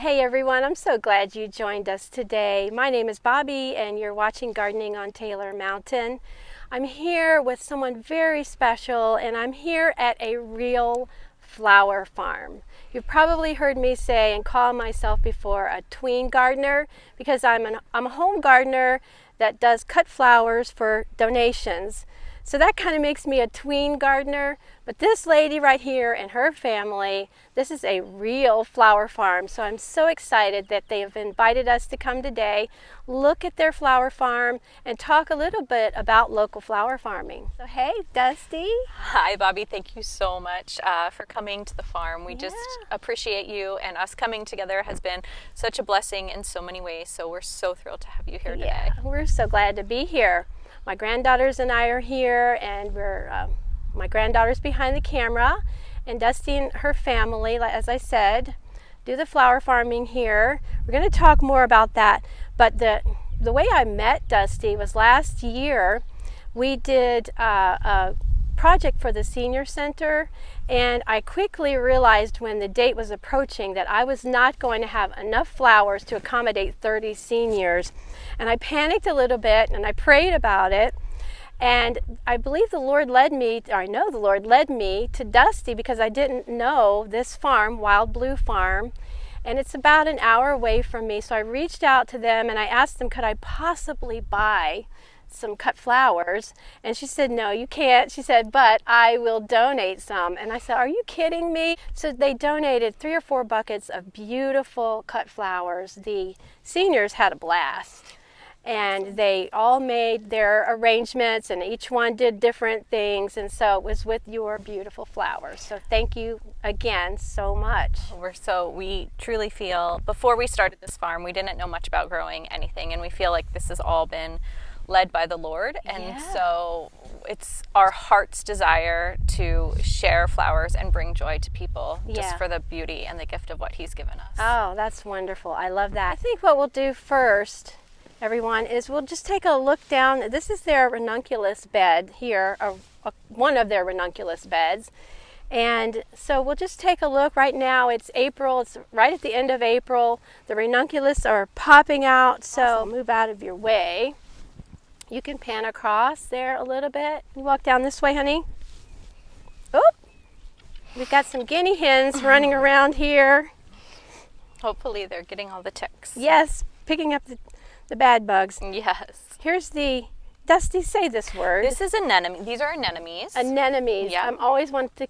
Hey everyone, I'm so glad you joined us today. My name is Bobby and you're watching Gardening on Taylor Mountain. I'm here with someone very special and I'm here at a real flower farm. You've probably heard me say and call myself before a tween gardener because I'm a home gardener that does cut flowers for donations. So that kind of makes me a tween gardener, but this lady right here and her family, this is a real flower farm. So I'm so excited that they have invited us to come today, look at their flower farm, and talk a little bit about local flower farming. So hey, Dusty. Hi, Bobby. Thank you so much for coming to the farm. We just appreciate you, and us coming together has been such a blessing in so many ways. So we're so thrilled to have you here today. Yeah, we're so glad to be here. My granddaughters and I are here, and my granddaughter's behind the camera, and Dusty and her family, as I said, do the flower farming here. We're going to talk more about that, but the way I met Dusty was last year. We did a project for the senior center, and I quickly realized when the date was approaching that I was not going to have enough flowers to accommodate 30 seniors, and I panicked a little bit and I prayed about it, and I believe the Lord led me, or I know the Lord led me to Dusty because I didn't know this farm, Wild Blue Farm, and it's about an hour away from me. So I reached out to them and I asked them, could I possibly buy some cut flowers? And she said, no, you can't. She said, but I will donate some. And I said, are you kidding me? So they donated 3 or 4 buckets of beautiful cut flowers. The seniors had a blast, and they all made their arrangements and each one did different things, and so it was with your beautiful flowers. So thank you again so much. We truly feel, before we started this farm, we didn't know much about growing anything, and we feel like this has all been led by the Lord, and so it's our heart's desire to share flowers and bring joy to people just for the beauty and the gift of what He's given us. Oh, that's wonderful. I love that. I think what we'll do first, everyone, is we'll just take a look down. This is their ranunculus bed here, one of their ranunculus beds. And so we'll just take a look. Right now it's April, it's right at the end of April. The ranunculus are popping out, so I'll move out of your way. You can pan across there a little bit. You walk down this way, honey. Oop! We've got some guinea hens running around here. Hopefully they're getting all the ticks. Yes, picking up the bad bugs. Yes. Here's the, Dusty, say this word. This is anemone. These are anemones. Anemones. Yeah. I'm always wanting to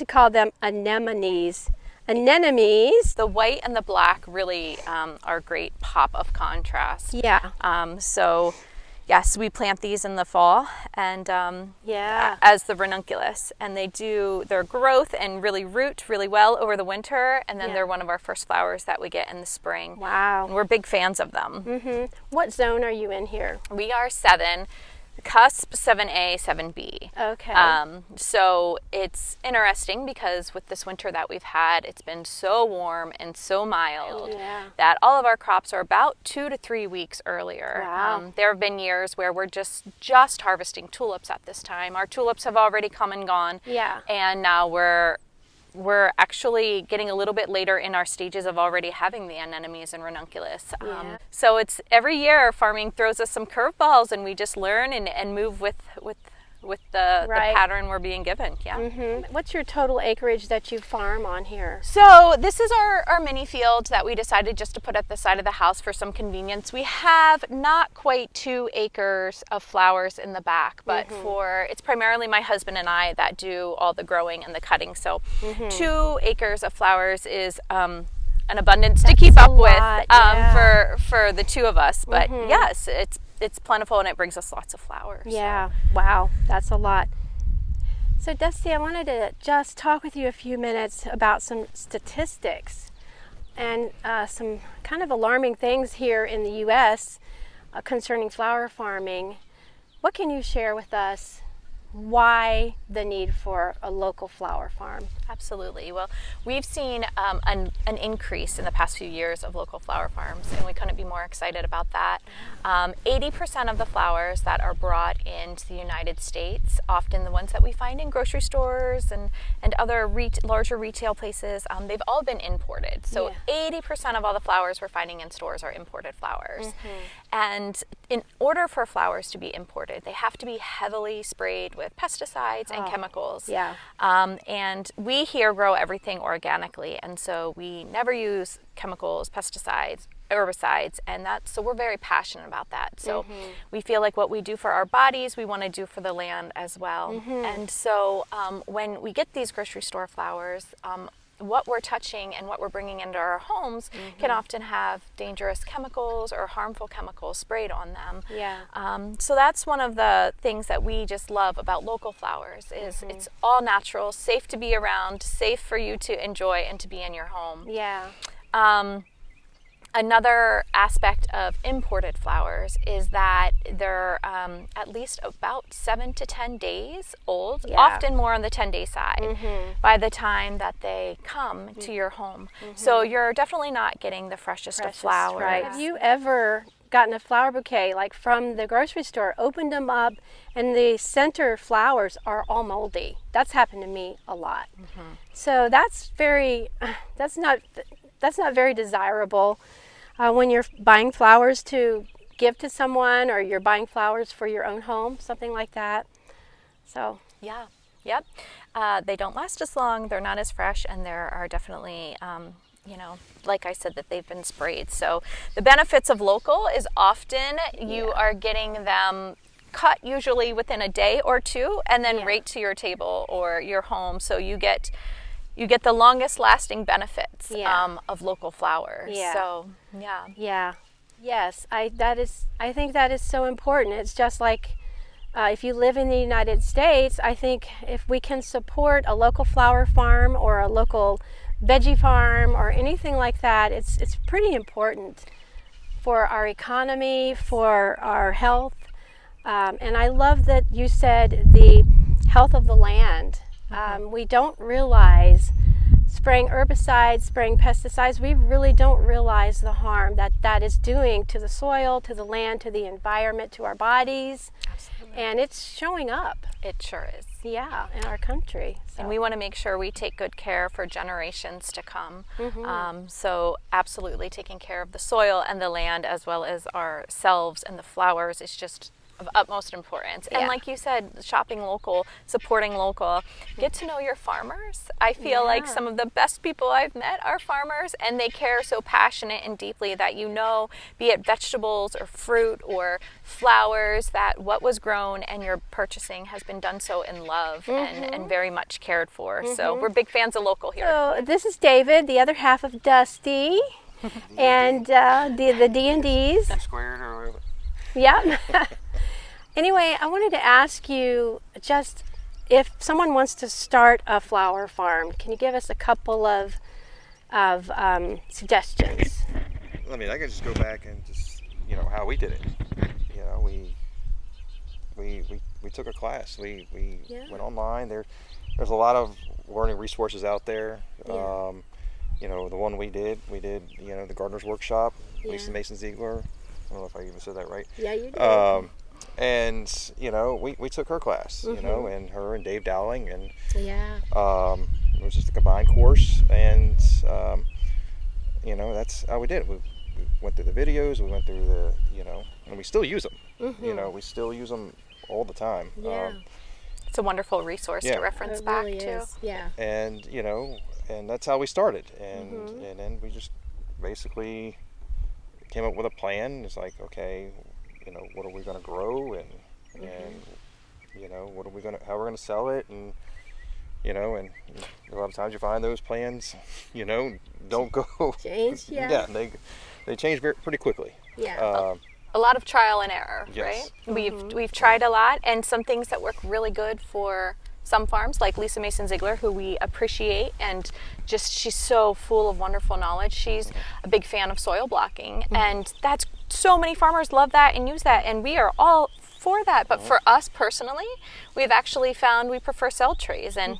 call them anemones. Anemones. The white and the black really are a great pop of contrast. Yeah. So yes, we plant these in the fall, and as the ranunculus, and they do their growth and really root really well over the winter, and then they're one of our first flowers that we get in the spring. Wow. And we're big fans of them. Mm-hmm. What zone are you in here? We are 7, cusp 7A, 7B. Okay. So it's interesting because with this winter that we've had, it's been so warm and so mild that all of our crops are about 2 to 3 weeks earlier. Wow. There have been years where we're just harvesting tulips at this time. Our tulips have already come and gone. Yeah. And now we're actually getting a little bit later in our stages of already having the anemones and ranunculus. So it's every year farming throws us some curveballs, and we just learn and move with the pattern we're being given. What's your total acreage that you farm on here? So this is our mini field that we decided just to put at the side of the house for some convenience. We have not quite 2 acres of flowers in the back, but it's primarily my husband and I that do all the growing and the cutting. So 2 acres of flowers is an abundance to keep up with for the 2 of us. But yes, it's plentiful and it brings us lots of flowers. Yeah. So. Wow, that's a lot. So Dusty, I wanted to just talk with you a few minutes about some statistics and some kind of alarming things here in the U.S. Concerning flower farming. What can you share with us? Why the need for a local flower farm? Absolutely. Well, we've seen an increase in the past few years of local flower farms, and we couldn't be more excited about that. 80% of the flowers that are brought into the United States, often the ones that we find in grocery stores and other larger retail places, they've all been imported. So 80% of all the flowers we're finding in stores are imported flowers. And in order for flowers to be imported, they have to be heavily sprayed with pesticides and chemicals. Yeah. And we here grow everything organically, and so we never use chemicals, pesticides, herbicides, and so we're very passionate about that. So we feel like what we do for our bodies, we want to do for the land as well. And so when we get these grocery store flowers, what we're touching and what we're bringing into our homes can often have dangerous chemicals or harmful chemicals sprayed on them. So that's one of the things that we just love about local flowers is it's all natural, safe to be around, safe for you to enjoy and to be in your home. Another aspect of imported flowers is that they're at least about 7 to 10 days old, often more on the 10-day side by the time that they come to your home. So you're definitely not getting the freshest of flowers. Right. Have you ever gotten a flower bouquet like from the grocery store, opened them up, and the center flowers are all moldy? That's happened to me a lot. So that's not very desirable when you're buying flowers to give to someone, or you're buying flowers for your own home, something like that. So they don't last as long, they're not as fresh, and there are definitely like I said, that they've been sprayed. So the benefits of local is often you are getting them cut usually within a day or two, and then right to your table or your home. So you get the longest lasting benefits of local flowers. So yes, I think that is so important. It's just like if you live in the United States, I think if we can support a local flower farm or a local veggie farm or anything like that, it's pretty important for our economy, for our health. And I love that you said the health of the land. We don't realize spraying herbicides, spraying pesticides, we really don't realize the harm that is doing to the soil, to the land, to the environment, to our bodies. Absolutely. And it's showing up. It sure is. Yeah, in our country. So. And we want to make sure we take good care for generations to come. So absolutely taking care of the soil and the land as well as ourselves and the flowers is just of utmost importance. And like you said, shopping local, supporting local, get to know your farmers. I feel like some of the best people I've met are farmers, and they care so passionate and deeply that be it vegetables or fruit or flowers, that what was grown and you're purchasing has been done so in love and very much cared for. So we're big fans of local here. So this is David, the other half of Dusty, and the D&Ds. Squared or Anyway, I wanted to ask you, just if someone wants to start a flower farm, can you give us a couple of suggestions? I mean, I can just go back and just how we did it. We took a class. We went online. There's a lot of learning resources out there. The one we did the Gardener's Workshop. Lisa Mason Ziegler. I don't know if I even said that right. Yeah, you did. And we took her class, and her and Dave Dowling, and it was just a combined course, and that's how we did it. We went through the videos, we went through the and we still use them. We still use them all the time. It's a wonderful resource to reference back to. And and that's how we started, and then we just basically came up with a plan. It's like, okay, what are we going to grow, and what are we how we're going to sell it, and and a lot of times you find those plans don't go change. They change pretty quickly. A lot of trial and error. Yes. Right? We've tried a lot, and some things that work really good for some farms, like Lisa Mason Ziegler, who we appreciate, and she's so full of wonderful knowledge. She's a big fan of soil blocking, and that's so many farmers love that and use that, and we are all for that. But for us personally, we've actually found we prefer cell trays, and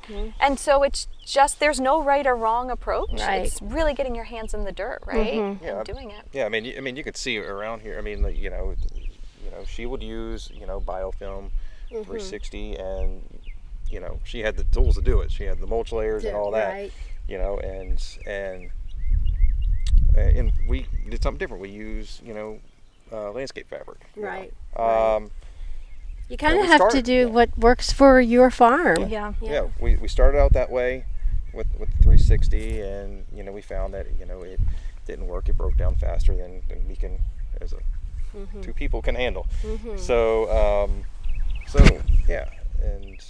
so it's just, there's no right or wrong approach. Right. It's really getting your hands in the dirt, right? Yeah, And doing it. Yeah, I mean, you could see around here. I mean, like, she would use, biofilm 360, and she had the tools to do it. She had the mulch layers and all that. Right. And we did something different. We use, landscape fabric. Right. You kind and of we have to started- do yeah. what works for your farm. Yeah. Yeah, we started out that way with the 360, and we found that it didn't work. It broke down faster than we can, as two people can handle. So yeah, and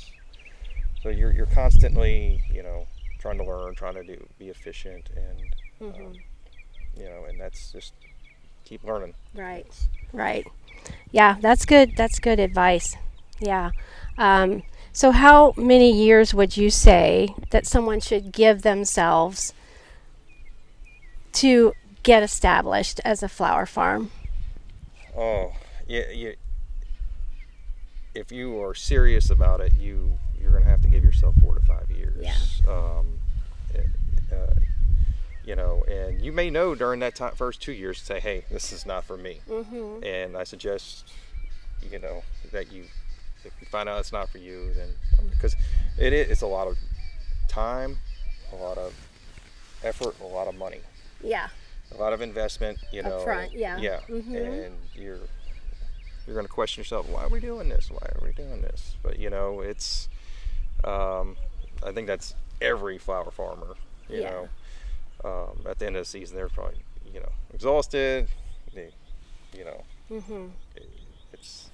so you're constantly trying to learn, trying to be efficient, and and that's just keep learning. Right. Right. Yeah, that's good. That's good advice. Yeah. So how many years would you say that someone should give themselves to get established as a flower farm? Oh, yeah. If you are serious about it, you're going to have to give yourself 4 to 5 years. Yeah. And you may know during that first 2 years, say, hey, this is not for me. And I suggest, that if you find out it's not for you, then, because it's a lot of time, a lot of effort, a lot of money, Yeah. a lot of investment, Up front, yeah. Yeah. And you're going to question yourself, why are we doing this? Why are we doing this? But, it's, I think that's every flower farmer, you Yeah. know. At the end of the season, they're probably, exhausted. It's,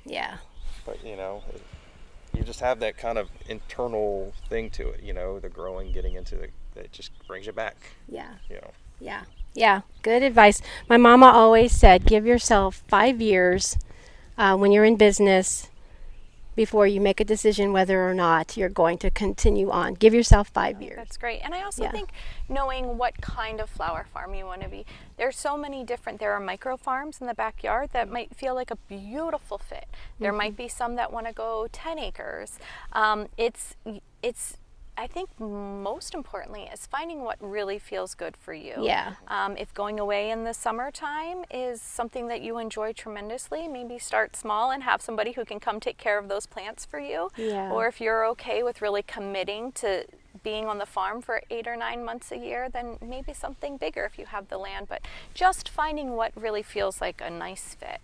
Yeah. but you just have that kind of internal thing to it, the growing, getting into that just brings you back, Yeah. Yeah. Yeah. Good advice. My mama always said, give yourself 5 years when you're in business before you make a decision whether or not you're going to continue on. Give yourself 5 years. That's great. And I also Yeah. think knowing what kind of flower farm you want to be. There's so many there are micro farms in the backyard that might feel like a beautiful fit. There might be some that want to go 10 acres. It's I think most importantly is finding what really feels good for you. Yeah. If going away in the summertime is something that you enjoy tremendously, maybe start small and have somebody who can come take care of those plants for you. Yeah. Or if you're okay with really committing to being on the farm for 8 or 9 months a year, then maybe something bigger if you have the land. But just finding what really feels like a nice fit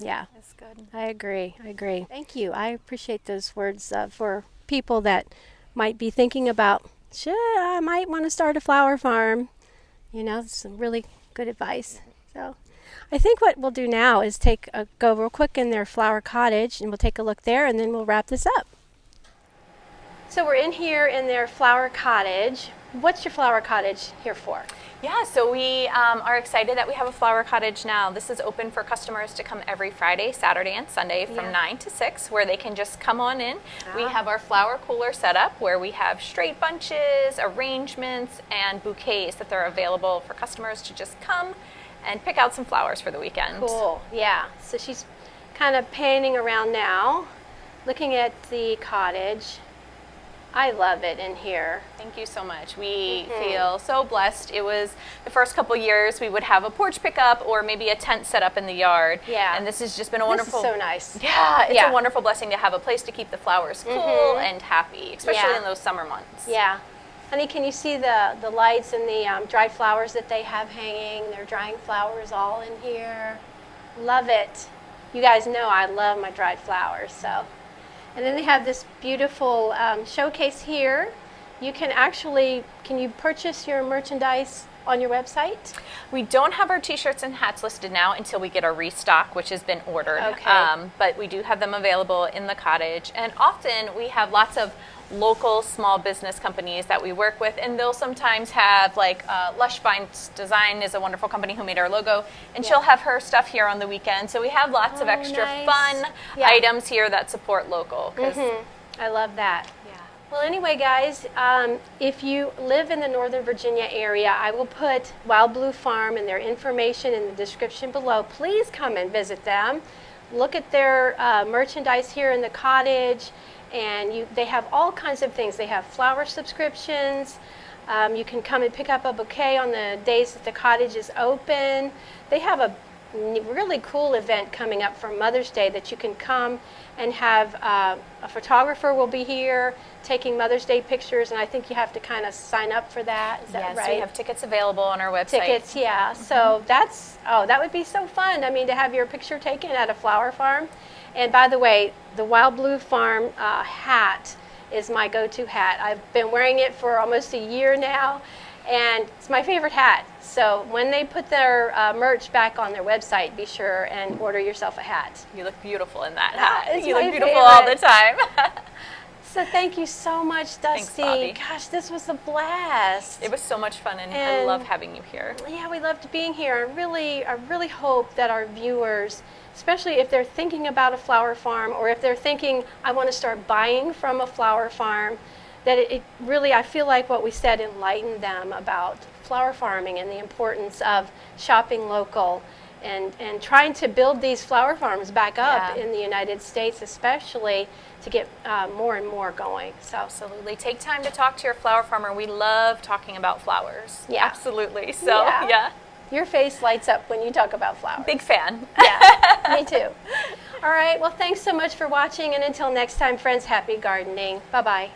Yeah. is good. I agree. Thank you. I appreciate those words for people that might be thinking about, I might want to start a flower farm. Some really good advice. So I think what we'll do now is go real quick in their flower cottage, and we'll take a look there, and then we'll wrap this up. So we're in here in their flower cottage. What's your flower cottage here for? Yeah, so we are excited that we have a flower cottage now. This is open for customers to come every Friday, Saturday, and Sunday from 9 to 6, where they can just come on in. We have our flower cooler set up where we have straight bunches, arrangements, and bouquets that are available for customers to just come and pick out some flowers for the weekend. Cool. Yeah. So she's kind of panning around now, looking at the cottage. I love it in here. Thank you so much. We feel so blessed. It was the first couple years we would have a porch pickup or maybe a tent set up in the yard. Yeah. And this has just been a wonderful. This is so nice. Yeah, it's Yeah. a wonderful blessing to have a place to keep the flowers cool and happy, especially Yeah. in those summer months. Yeah. Honey, can you see the lights and the dried flowers that they have hanging? They're drying flowers all in here. Love it. You guys know I love my dried flowers, so. And then they have this beautiful showcase here. You can you purchase your merchandise on your website? We don't have our t-shirts and hats listed now until we get our restock, which has been ordered. Okay. But we do have them available in the cottage. And often we have lots of local small business companies that we work with, and they'll sometimes have Lush Vines Design is a wonderful company who made our logo, and she'll have her stuff here on the weekend. So we have lots of extra nice. fun items here that support local. I love that. Yeah. Well, anyway, guys, if you live in the Northern Virginia area, I will put Wild Blue Farm and their information in the description below. Please come and visit them. look at their merchandise here in the cottage, and they have all kinds of things. They have flower subscriptions. You can come and pick up a bouquet on the days that the cottage is open. They have a really cool event coming up for Mother's Day that you can come and have a photographer will be here taking Mother's Day pictures, and I think you have to kind of sign up for that. Is that right? Yes, we have tickets available on our website. Tickets, yeah. So that would be so fun. I mean, to have your picture taken at a flower farm. And by the way, the Wild Blue Farm hat is my go-to hat. I've been wearing it for almost a year now, and it's my favorite hat. So when they put their merch back on their website, be sure and order yourself a hat. You look beautiful in that hat. It's You my look beautiful all the favorite. time. So thank you so much, Dusty. Thanks, Bobby. Gosh, this was a blast. It was so much fun, and I And- love having you here. Yeah, we loved being here. I really hope that our viewers, especially if they're thinking about a flower farm, or if they're thinking, I want to start buying from a flower farm, that it really, I feel like what we said enlightened them about flower farming and the importance of shopping local and trying to build these flower farms back up Yeah. in the United States, especially to get more and more going. So Absolutely. Take time to talk to your flower farmer. We love talking about flowers. Yeah. Absolutely. So, Yeah. yeah. your face lights up when you talk about flowers. Big fan. Yeah, me too. All right, well, thanks so much for watching, and until next time, friends, happy gardening. Bye-bye.